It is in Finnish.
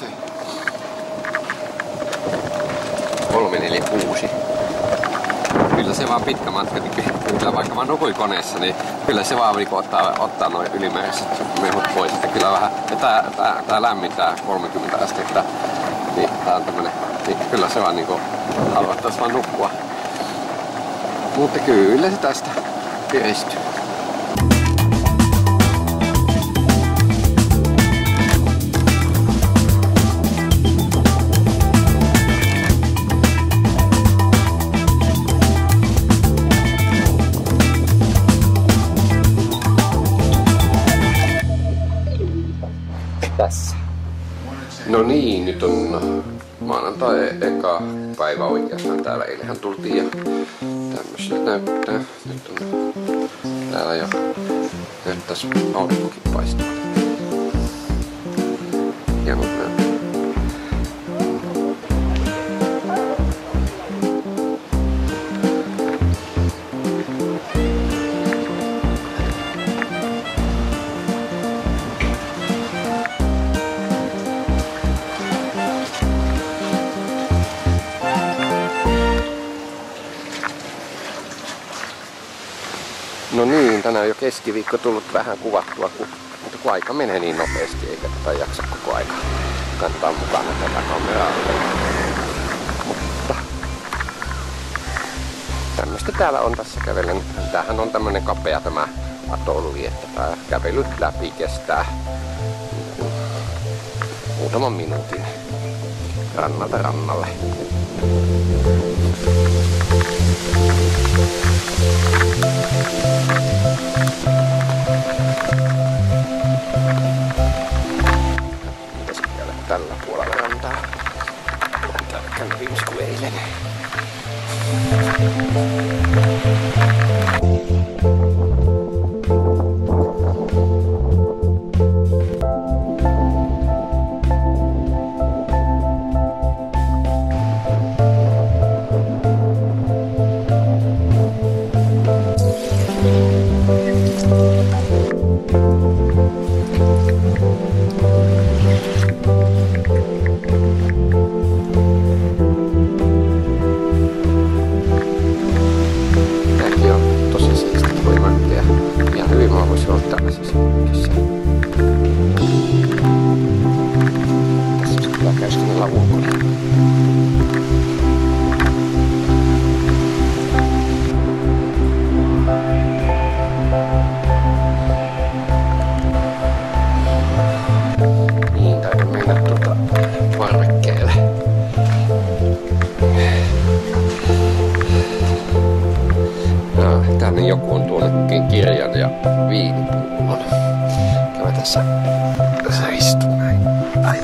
se 346. Kyllä se vaan pitkä matka, niin kyllä vaikka mä nukuin koneessa, niin kyllä se vaan ottaa noin ylimääräiset mehut pois. Että kyllä vähän, ja tää lämmittää 30 astetta, niin tää on tämmönen, niin kyllä se vaan niinku haluattais vaan nukkua. Mutta kyllä se tästä piristyy. Tässä. No niin, nyt on maanantai eka päivä oikeastaan täällä. Eilähän tultiin ja tämmöistä näyttää. Nyt on täällä jo näyttäisi aurinkokin paistamaan. Hienot näyttää. No niin, tänään on jo keskiviikko tullut vähän kuvattua, mutta kun aika menee niin nopeasti, eikä tätä jaksa koko aika kantaa mukana tätä kameraa. Mutta tämmöistä täällä on tässä kävellen. Tämähän on tämmönen kapea tämä atolli, että tää kävely läpi kestää muutaman minuutin rannalta rannalle. Mitäs vielä tällä puolella rantaa? Täällä käy viimeis kuin eilen. Niin, täytyy mennä parvekkeelle. Tänne joku on tuonutkin kirjan ja viinipullon. Käydään tässä istun näin. Ai.